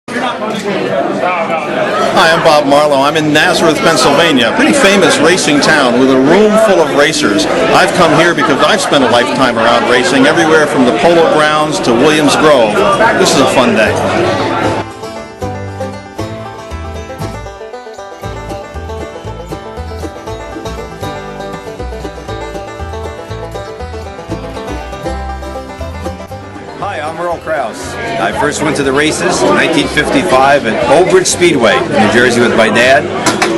Hi, I'm Bob Marlowe. I'm in Nazareth, Pennsylvania, a pretty famous racing town with a room full of racers. I've come here because I've spent a lifetime around racing, everywhere from the Polo Grounds to Williams Grove. This is a fun day. Hi, I'm Earl Krause. I first went to the races in 1955 at Old Bridge Speedway in New Jersey with my dad.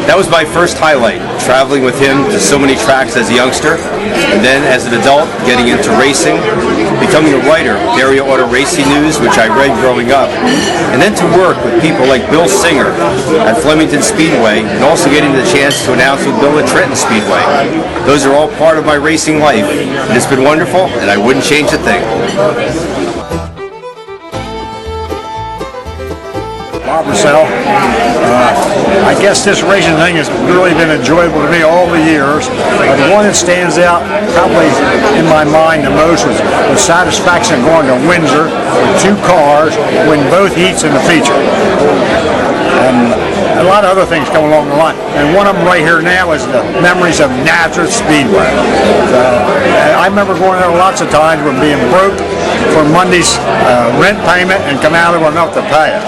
That was my first highlight, traveling with him to so many tracks as a youngster, and then as an adult, getting into racing, becoming a writer of Area Auto Racing News, which I read growing up, and then to work with people like Bill Singer at Flemington Speedway, and also getting the chance to announce with Bill at Trenton Speedway. Those are all part of my racing life. It's been wonderful, and I wouldn't change a thing. I guess this racing thing has really been enjoyable to me all the years. The one that stands out probably in my mind the most was the satisfaction of going to Windsor with two cars, win both heats in the feature. And a lot of other things come along the line. And one of them right here now is the memories of Nazareth Speedway. I remember going there lots of times when being broke for Monday's rent payment and come out of there with enough to pay it.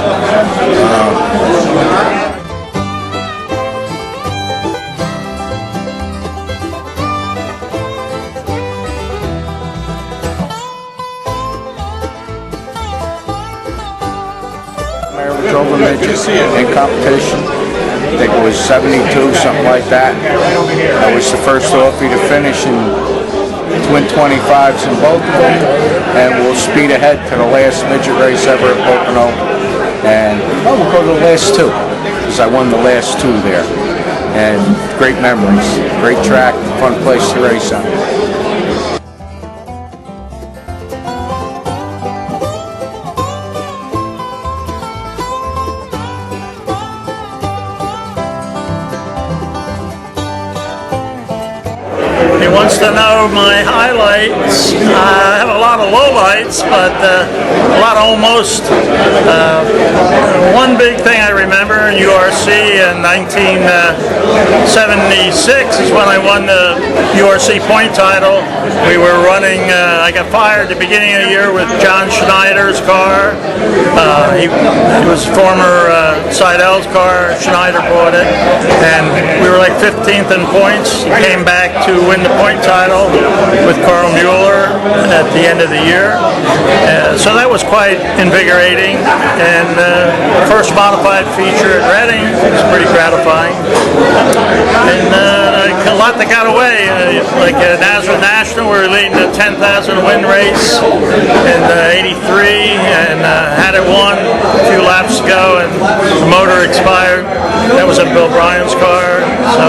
I ever drove a midget in competition. I think it was 72, something like that. I was the first Offie to finish in twin 25s in both of them, and we'll speed ahead to the last midget race ever at Pocono. And we'll go to the last two, because I won the last two there. And great memories, great track, fun place to race on. He wants to know my highlights. I have a lot of lowlights, but a lot of almost. One big thing I remember in URC in 1976 is when I won the URC point title. We were running, I got fired at the beginning of the year with John Schneider's car. He was former Seidel's car. Schneider bought it. And we were like 15th in points. He came back to win the point title with Carl Mueller at the end of the year. So that was quite invigorating. And first modified feature at Reading was pretty gratifying. And a lot that got away, like Nazareth National, we were leading the 10,000 win race in '83 and had it won a few laps ago, and the motor expired. That was a Bill Bryan's car. So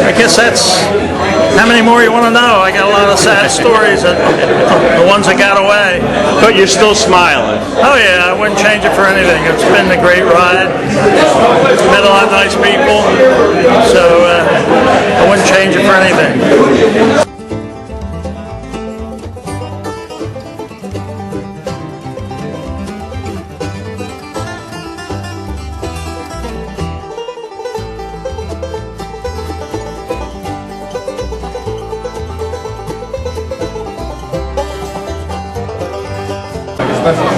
I guess that's how many more you want to know. I got a lot of sad stories, the ones that got away. But you're still smiling. Oh yeah, I wouldn't change it for anything. It's been a great ride. Met a lot of nice people, so I wouldn't change it for anything.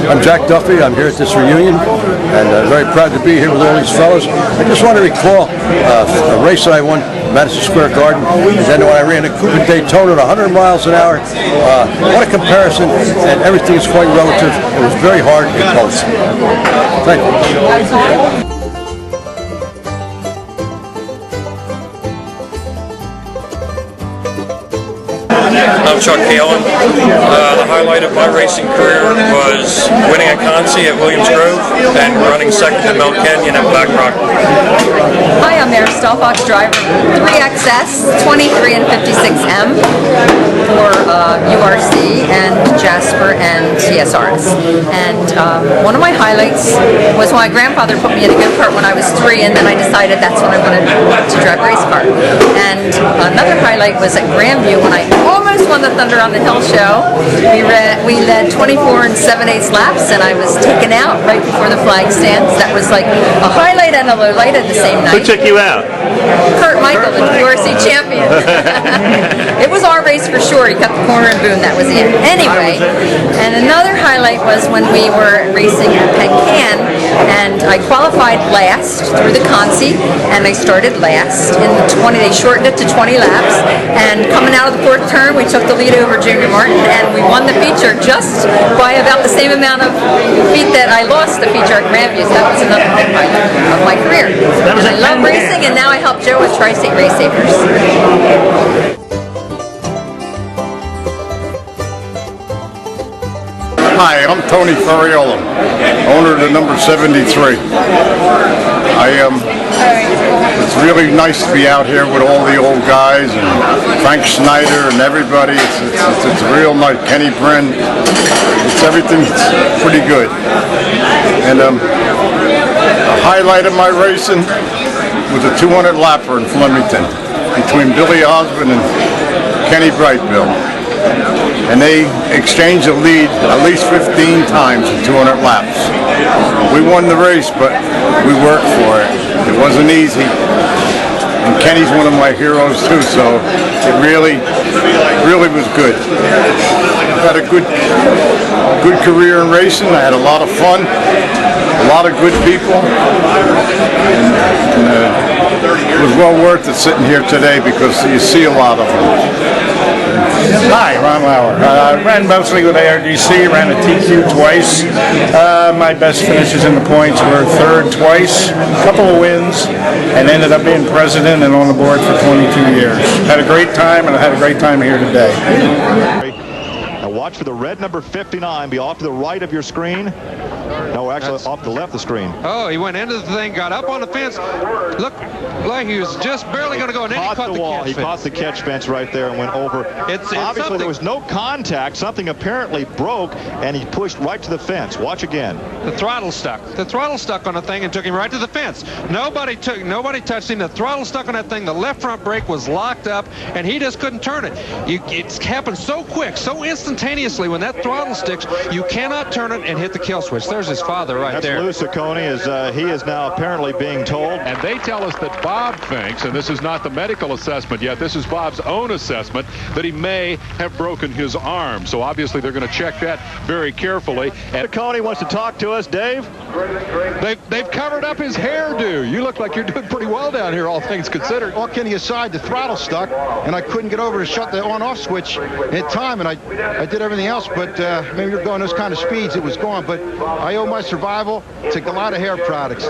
I'm Jack Duffy. I'm here at this reunion, and very proud to be here with all these fellas. I just want to recall a race that I won, Madison Square Garden, and then when I ran a Coupe Daytona at 100 miles an hour. What a comparison, and everything is quite relative. It was very hard and close. Thank you. I'm Chuck Kalin. The highlight of my racing career was winning a Consi at Williams Grove and running second to Mount Canyon at Black Rock. Hi, I'm Mary Stalfox, driver 3XS, 23 and 56M for URC and Jasper and TSRS. And one of my highlights was when my grandfather put me in a go-kart when I was 3, and then I decided that's when I wanted to drive a race car. And another highlight was at Grandview when I almost won the Thunder on the Hill show. We led 24 and 7/8 laps, and I was taken out right before the flag stands. That was like a highlight and a low light at the same night. Who took you out? Kurt Michael, the URC champion. It was our race for sure. He cut the corner and boom, that was it. Anyway, and another highlight was when we were racing at Pencan, and I qualified last through the Consi, and I started last in the 20. They shortened it to 20 laps, and coming out of the fourth turn, we took the lead over Junior Martin, and we won the feature just by about the same amount of feet that I lost the feature at Grandview. So that was another big highlight of my career. And I love racing, and now I help Joe with Tri-State Race Savers. Hi, I'm Tony Ferriola, owner of the number 73. It's really nice to be out here with all the old guys and Frank Schneider and everybody. It's real nice. Kenny Brin. Everything's pretty good. And the highlight of my racing was a 200 lapper in Flemington between Billy Osmond and Kenny Brightville. And they exchanged the lead at least 15 times in 200 laps. We won the race, but we worked for it. It wasn't easy. And Kenny's one of my heroes too, so it really was good. I've had a good career in racing. I had a lot of fun, a lot of good people, and it was well worth it sitting here today because you see a lot of them. Hi, Ron Lauer. I ran mostly with ARDC, ran a TQ twice. My best finishes in the points were third twice, a couple of wins, and ended up being president and on the board for 22 years. Had a great time, and I had a great time here today. Now watch for the red number 59 be off to the right of your screen. No, actually off the left of the screen. Oh, he went into the thing, got up on the fence. Look like he was just barely going to go, and then he caught the wall. He caught the catch fence right there and went over. Obviously, there was no contact. Something apparently broke, and he pushed right to the fence. Watch again. The throttle stuck. The throttle stuck on the thing and took him right to the fence. Nobody touched him. The throttle stuck on that thing. The left front brake was locked up, and he just couldn't turn it. It's happened so quick, so instantaneously. When that throttle sticks, you cannot turn it and hit the kill switch. There's his father right there. That's Lou Ciccone, as he is now apparently being told. And they tell us that Bob thinks, and this is not the medical assessment yet, this is Bob's own assessment, that he may have broken his arm. So obviously they're going to check that very carefully. And Ciccone wants to talk to us. Dave? They've covered up his hairdo. You look like you're doing pretty well down here, all things considered. All kidding aside, the throttle stuck, and I couldn't get over to shut the on-off switch in time, and I did everything else, but maybe you're going those kind of speeds, it was gone. But I owe my survival to a lot of hair products.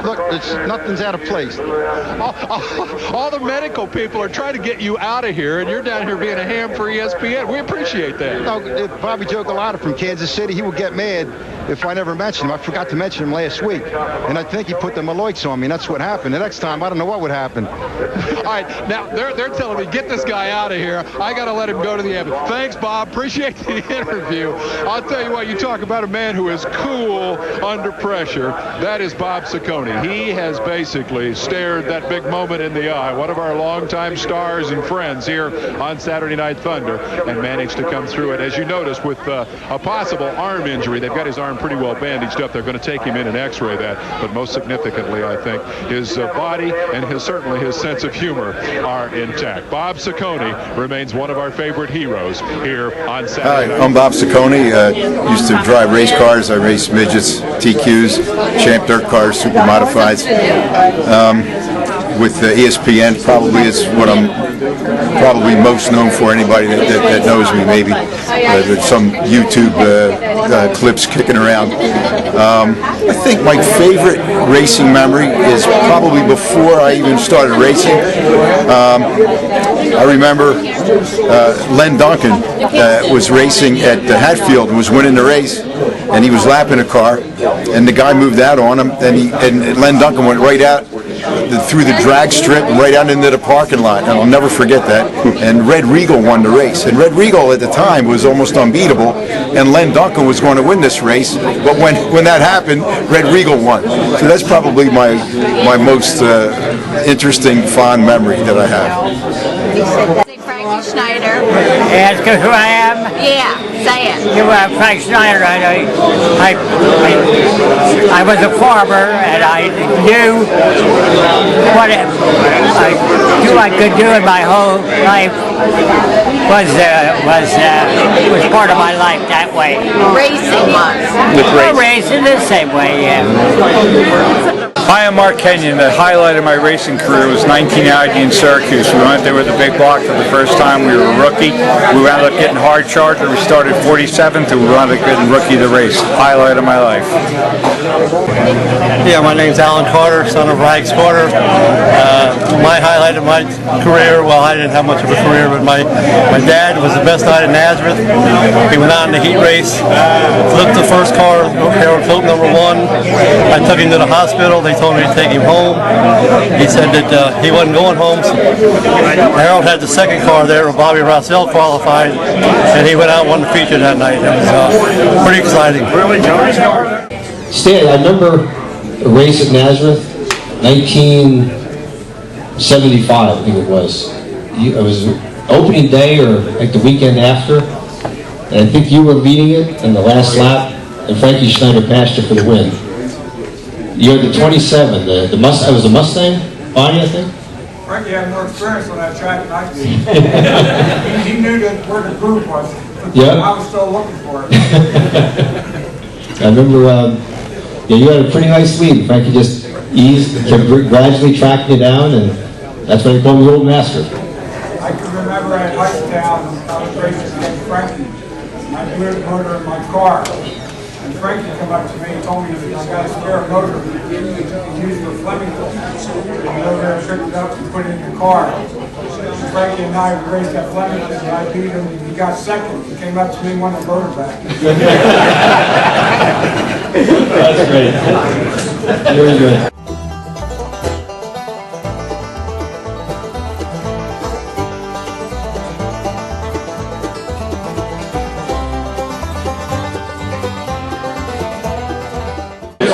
Look, nothing's out of place. All the medical people are trying to get you out of here, and you're down here being a ham for ESPN. We appreciate that. No, Bobby Joe Galata from Kansas City, he would get mad if I never mentioned him. I forgot to mention him last week, and I think he put the Maloics on me, and that's what happened. The next time, I don't know what would happen. All right, now they're telling me, get this guy out of here. I got to let him go to the ambulance. Thanks, Bob. Appreciate the interview. I'll tell you what, you talk about a man who is cool under pressure. That is Bob Ciccone. He has basically stared that big moment in the eye, one of our longtime stars and friends here on Saturday Night Thunder, and managed to come through it. As you notice, with a possible arm injury, they've got his arm pretty well bandaged up. They're going to take him in and x-ray that, but most significantly, I think, his body and certainly his sense of humor are intact. Bob Ciccone remains one of our favorite heroes here on Saturday Night. Hi, I'm Bob Ciccone. Used to drive race cars. I race midgets, TQs, champ dirt cars, super modifieds. With ESPN, probably is what I'm probably most known for. Anybody that knows me, maybe. There's some YouTube clips kicking around. I think my favorite racing memory is probably before I even started racing. I remember Len Duncan was racing at Hatfield and was winning the race, and he was lapping a car, and the guy moved out on him, and Len Duncan went right out through the drag strip and right out into the parking lot, and I'll never forget that. And Red Regal won the race, and Red Regal at the time was almost unbeatable, and Len Duncan was going to win this race, but when that happened, Red Regal won. So that's probably my most interesting, fond memory that I have. Frankie Schneider. Ask who I am? Yeah, say it. You are Frank Schneider. I was a farmer, and I knew what I knew I could do in my whole life was part of my life that way. Racing was. Racing the same way, yeah. Hi, I'm Mark Kenyon. The highlight of my racing career was 1990 in Syracuse. We went there with the big block for the first time. We were a rookie. We wound up getting hard charged. We started 47th, and we wound up getting rookie of the race. Highlight of my life. Yeah, my name's Alan Carter, son of Rags Carter. My highlight of my career, well, I didn't have much of a career, but my dad was the best night in Nazareth. He went out in the heat race, flipped the first car, Harold Philp number 1. I took him to the hospital. They told me to take him home. He said that he wasn't going home. So Harold had the second car there where Bobby Rossell qualified, and he went out and won the feature that night. It was pretty exciting. Stan, I remember a race at Nazareth, 1975, I think it was. It was opening day or like the weekend after, and I think you were leading it in the last lap, and Frankie Schneider passed you for the win. You had the 27, the Mustang, it was a Mustang body, I think? Frankie had more experience on that track than I did. He knew where the groove was. Yeah. I was still looking for it. I remember, you had a pretty nice lead. Frankie just kept gradually tracking you down, and that's why they called me Old Master. I can remember at Hightstown, I was racing against Frankie, and I blew the motor in my car. And Frankie came up to me and told me I got a spare motor. He used the Fleming wheel. And I over there picked it up and put it in the car. And Frankie and I raced that Fleming and I beat him. He got second. He came up to me and won the motor back. That's great. Very good.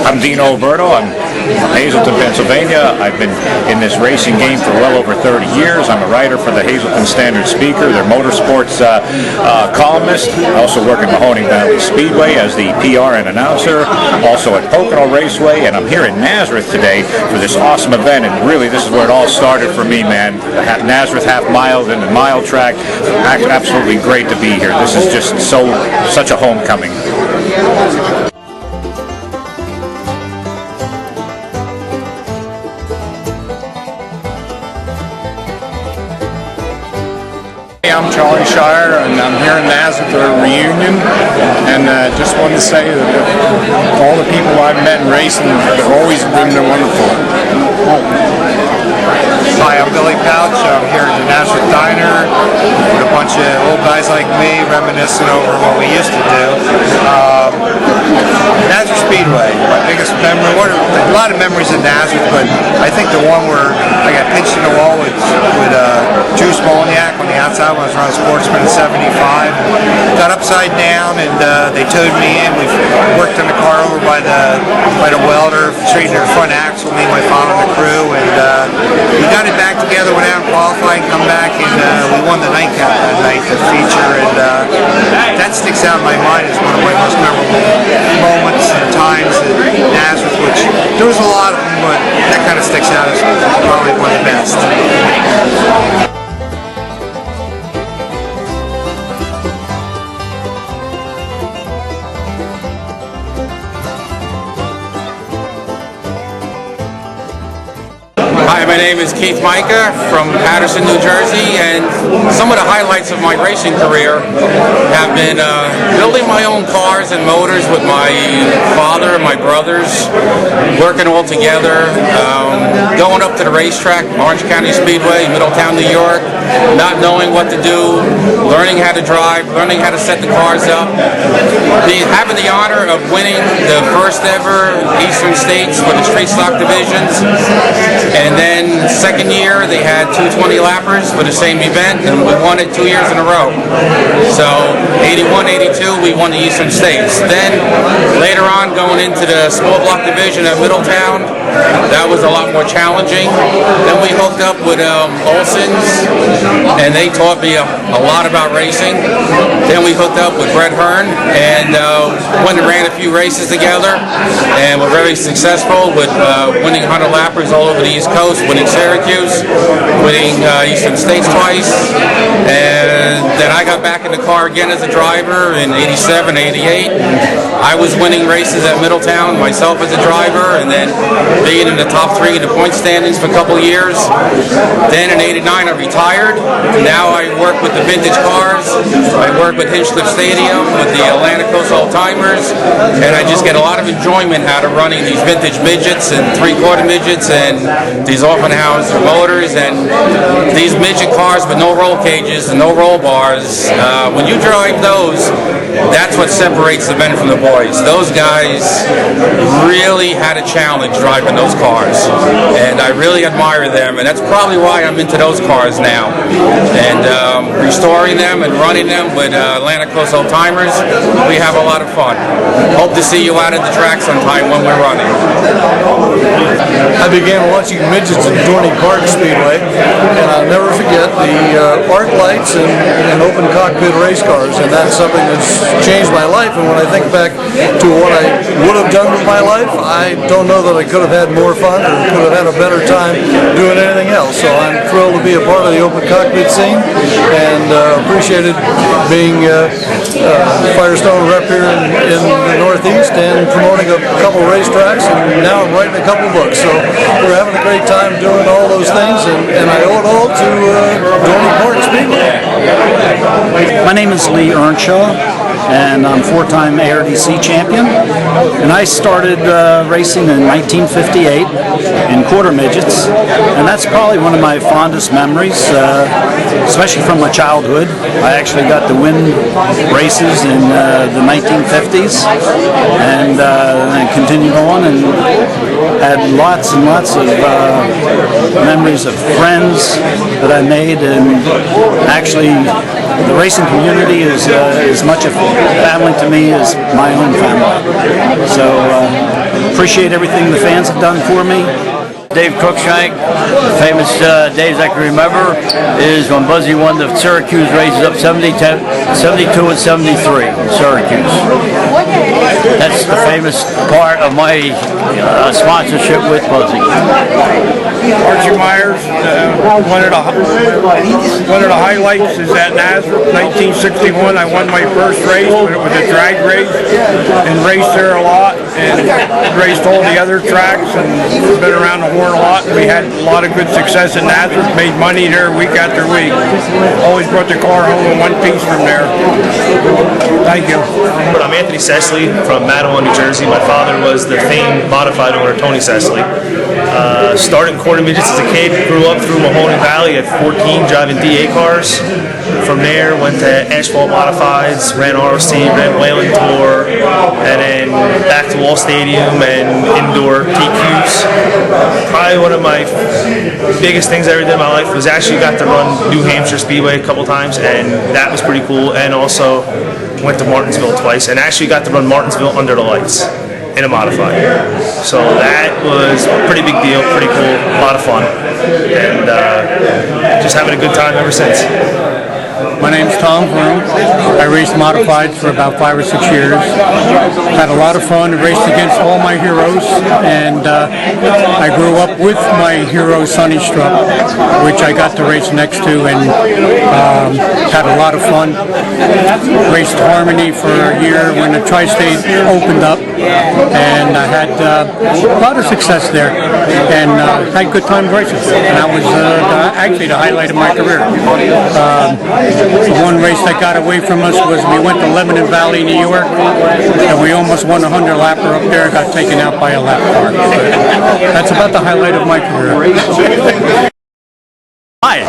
I'm Dino Alberto. I'm from Hazleton, Pennsylvania. I've been in this racing game for well over 30 years. I'm a writer for the Hazleton Standard Speaker, their motorsports columnist. I also work at Mahoning Valley Speedway as the PR and announcer, also at Pocono Raceway, and I'm here in Nazareth today for this awesome event, and really this is where it all started for me, man. The Nazareth half mile, then the mile track. Absolutely great to be here. This is just such a homecoming. I'm Charlie Shire, and I'm here in Nazareth for a reunion, and just wanted to say that all the people I've met in racing have always been wonderful. Hi, I'm Billy Pouch. I'm here at the Nazareth Diner with a bunch of old guys like me reminiscing over what we used to do. Nazareth Speedway, my biggest memory. A lot of memories in Nazareth, but I think the one where I got pinched in the wall with Juice Molniak on the outside when I was running Sportsman in '75. Got upside down and they towed me in. We worked on the car over by the welder, straightened the front axle, me and my father and the crew, and we got it back together, went out and qualified, come back, and we won the nightcap that night, the feature, and that sticks out in my mind as one of my most memorable moments and times in Nazareth, which there was a lot of them, but that kind of sticks out as probably one of the best. Hi, my name is Keith Micah from Paterson, New Jersey, and some of the highlights of my racing career have been building my own cars and motors with my father and my brothers, working all together, going up to the racetrack, Orange County Speedway, Middletown, New York, not knowing what to do, learning how to drive, learning how to set the cars up, having the honor of winning the first ever Eastern States for the street stock divisions, and then second year they had 220 lappers for the same event, and we won it 2 years in a row. So 81, 82 we won the Eastern States. Then later on, going into the small block division of at Middletown. That was a lot more challenging. Then we hooked up with Olson's, and they taught me a lot about racing. Then we hooked up with Brett Hearn, and went and ran a few races together, and were very successful with winning 100 lappers all over the East Coast, winning Syracuse, winning Eastern States twice, and then I got back in the car again as a driver in 87, 88. I was winning races at Middletown myself as a driver, and then being in the top 3 in the point standings for a couple of years. Then in 89 I retired. Now I work with the vintage cars. I work with Hinchliffe Stadium with the Atlantic Coast Old Timers, and I just get a lot of enjoyment out of running these vintage midgets and 3/4 midgets and these Offenhauser motors and these midget cars with no roll cages and no roll bars. When you drive those, that's what separates the men from the boys. Those guys really had a challenge driving those cars, and I really admire them, and that's probably why I'm into those cars now, and restoring them and running them with Atlantic Coast Old Timers. We have a lot of fun. Hope to see you out at the track sometime when we're running. I began watching midgets at Nazareth Speedway, and I'll never forget the arc lights and open cockpit race cars, and that's something that's changed my life. And when I think back to what I would have done with my life, I don't know that I could have had more fun or could have had a better time doing anything else. So I'm thrilled to be a part of the open cockpit scene, and appreciated being Firestone rep here in the Northeast and promoting a couple racetracks, and now I'm writing a couple books. So we're having a great time doing all those things, and I owe it all to Nazareth Speedway. My name is Lee Earnshaw, and I'm 4-time ARDC champion. And I started racing in 1958 in quarter midgets, and that's probably one of my fondest memories, especially from my childhood. I actually got to win races in the 1950s, and continued on and had lots and lots of memories of friends that I made, and actually the racing community is as much a family to me as my own family. So appreciate everything the fans have done for me. Dave Cruikshank, famous days I can remember is when Buzzy won the Syracuse races up 72 and 73 in Syracuse. That's the famous part of my sponsorship with Buzzy. Archie Myers, one of the highlights is at Nazareth, 1961. I won my first race, but it was a drag race, and raced there a lot, and raced all the other tracks, and been around the horn a lot. We had a lot of good success in Nazareth, made money there week after week. Always brought the car home in one piece from there. Thank you. I'm Anthony Cecily from Matawan, New Jersey. My father was the famed modified owner, Tony Cecily. Started in quarter midgets as a kid, grew up through Mahoning Valley at 14 driving DA cars. From there went to asphalt modifieds, ran ROC, ran Whalen Tour, and then back to Wall Stadium and indoor TQs. Probably one of my biggest things I ever did in my life was actually got to run New Hampshire Speedway a couple times, and that was pretty cool. And also went to Martinsville twice, and actually got to run Martinsville under the lights in a modified. So that was a pretty big deal, pretty cool, a lot of fun, and just having a good time ever since. My name's Tom Vroom. I raced modifieds for about 5 or 6 years. Had a lot of fun, raced against all my heroes, and I grew up with my hero Sonny Strupp, which I got to race next to, and had a lot of fun. Raced Harmony for a year when the Tri-State opened up, and I had a lot of success there, and had good time racing. And that was actually the highlight of my career. The one race that got away from us was we went to Lebanon Valley, New York, and we almost won a 100-lapper up there, got taken out by a lap car. That's about the highlight of my career. Hi,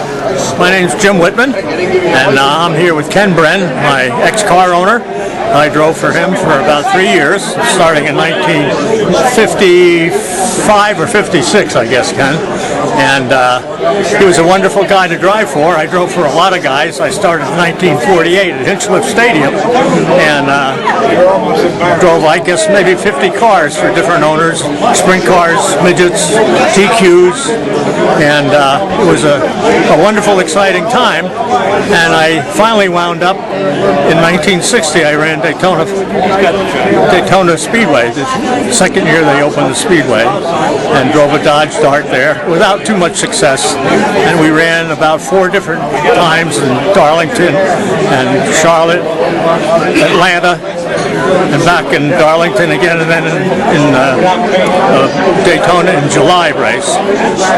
my name's Jim Whitman, and I'm here with Ken Bren, my ex-car owner. I drove for him for about 3 years, starting in 1955 or 56, I guess, Ken. And he was a wonderful guy to drive for. I drove for a lot of guys. I started in 1948 at Hinchliffe Stadium and drove, I guess, maybe 50 cars for different owners, sprint cars, midgets, TQs, and it was a wonderful, exciting time. And I finally wound up in 1960. I ran Daytona Speedway, the second year they opened the Speedway, and drove a Dodge Dart there without too much success. And we ran about 4 different times in Darlington and Charlotte, Atlanta, and back in Darlington again, and then in Daytona in July race.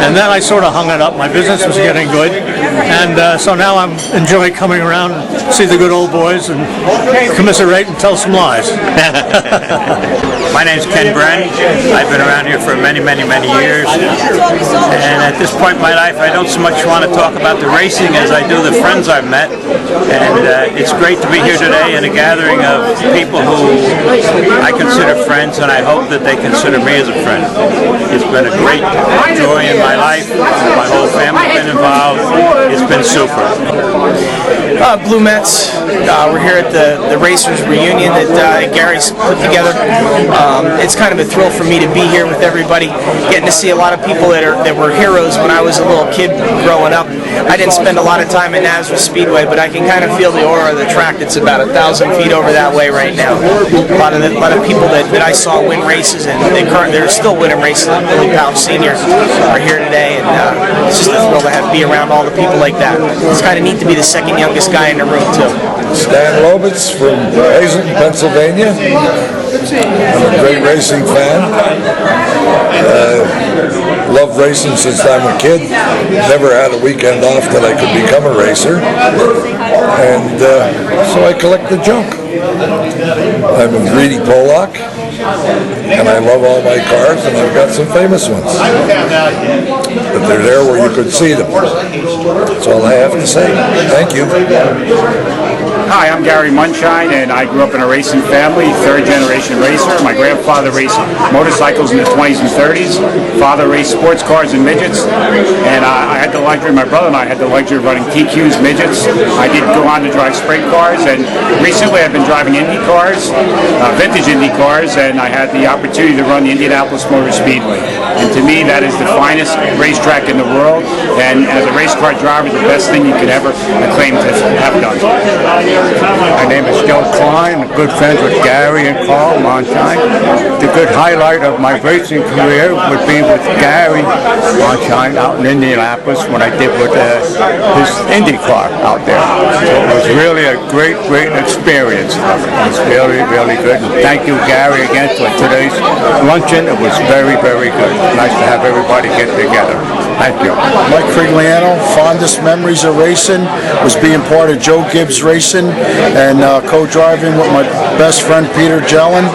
And then I sort of hung it up. My business was getting good, and so now I'm enjoying coming around and see the good old boys and commiserate and tell some lies. My name's Ken Bren. I've been around here for many years, and at this point in my life I don't so much want to talk about the racing as I do the friends I've met, and it's great to be here today in a gathering of people who I consider friends, and I hope that they consider me as a friend. It's been a great joy in my life. My whole family's been involved. It's been super. Blue Mets. We're here at the Racers reunion that Gary's put together. It's kind of a thrill for me to be here with everybody, getting to see a lot of people that were heroes when I was a little kid growing up. I didn't spend a lot of time at Nazareth Speedway, but I can kind of feel the aura of the track that's about 1,000 feet over that way right now. A lot of people that I saw win races, and they're still winning races. Like Billy Powell Sr. are here today, and it's just a thrill to be around all the people like that. It's kind of neat to be the second youngest guy in the room too. Stan Lobitz from Hazleton, Pennsylvania. I'm a great racing fan. Loved racing since I'm a kid. Never had a weekend off that I could become a racer. And so I collect the junk. I'm a greedy Pollock, and I love all my cars, and I've got some famous ones. But they're there where you could see them. That's all I have to say. Thank you. Hi, I'm Gary Munshine, and I grew up in a racing family, third-generation racer. My grandfather raced motorcycles in the 20s and 30s. Father raced sports cars and midgets, and I had the luxury, my brother and I had the luxury of running TQs, midgets. I did go on to drive sprint cars, and recently I've been driving Indy cars, vintage Indy cars, and I had the opportunity to run the Indianapolis Motor Speedway. And to me, that is the finest racetrack in the world, and as a race car driver, the best thing you could ever claim to have done. My name is Joe Klein, good friends with Gary and Carl Monshine. The good highlight of my racing career would be with Gary Monshine out in Indianapolis when I did with his IndyCar out there. So it was really a great experience. It was really good. And thank you, Gary, again for today's luncheon. It was very good. Nice to have everybody get together. Thank you. Mike Frigliano, fondest memories of racing was being part of Joe Gibbs Racing and co-driving with my best friend Peter Jellin,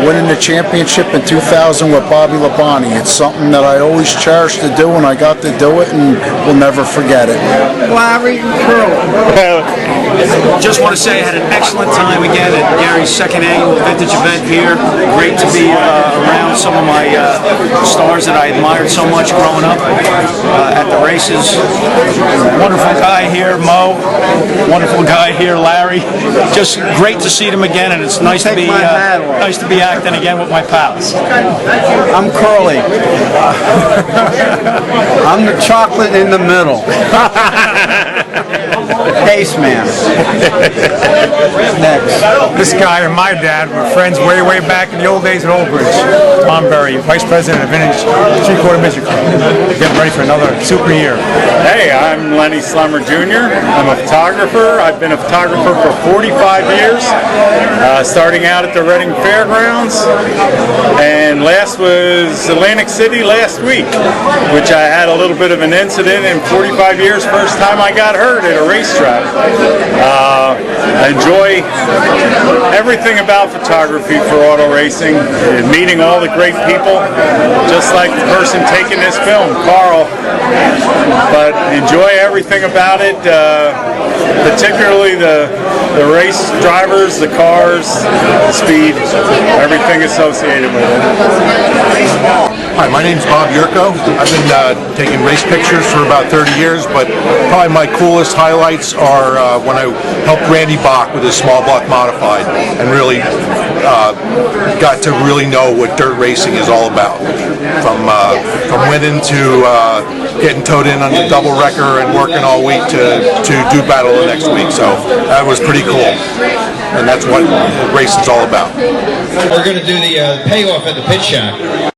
winning the championship in 2000 with Bobby Labonte. It's something that I always cherished to do, and I got to do it, and will never forget it. Larry Pearl. Just want to say I had an excellent time again at Gary's second annual vintage event here. Great to be around some of my stars that I admired so much growing up at the races. Wonderful guy here, Mo. Wonderful guy here, Larry. Just great to see them again, and it's nice to be acting again with my pals. I'm Curly. I'm the chocolate in the middle. Ace man. Next. This guy and my dad were friends way back in the old days at Old Bridge. Tom Berry, Vice President of Vintage Three-Quarter Midget Club. Getting ready for another super year. Hey, I'm Lenny Slummer Jr. I'm a photographer. I've been a photographer for 45 years, starting out at the Reading Fairgrounds, and last was Atlantic City last week, which I had a little bit of an incident in 45 years, first time I got hurt at a racetrack. I enjoy everything about photography for auto racing, meeting all the great people, just like the person taking this film, Carl. But enjoy everything about it, particularly the race drivers, the cars, the speed, everything associated with it. Hi, my name's Bob Yurko. I've been taking race pictures for about 30 years, but probably my coolest highlights are when I helped Randy Bach with his small block modified and really got to really know what dirt racing is all about. From winning to getting towed in on the double wrecker and working all week to do battle the next week. So that was pretty cool. And that's what racing's all about. We're going to do the payoff at the pit shack.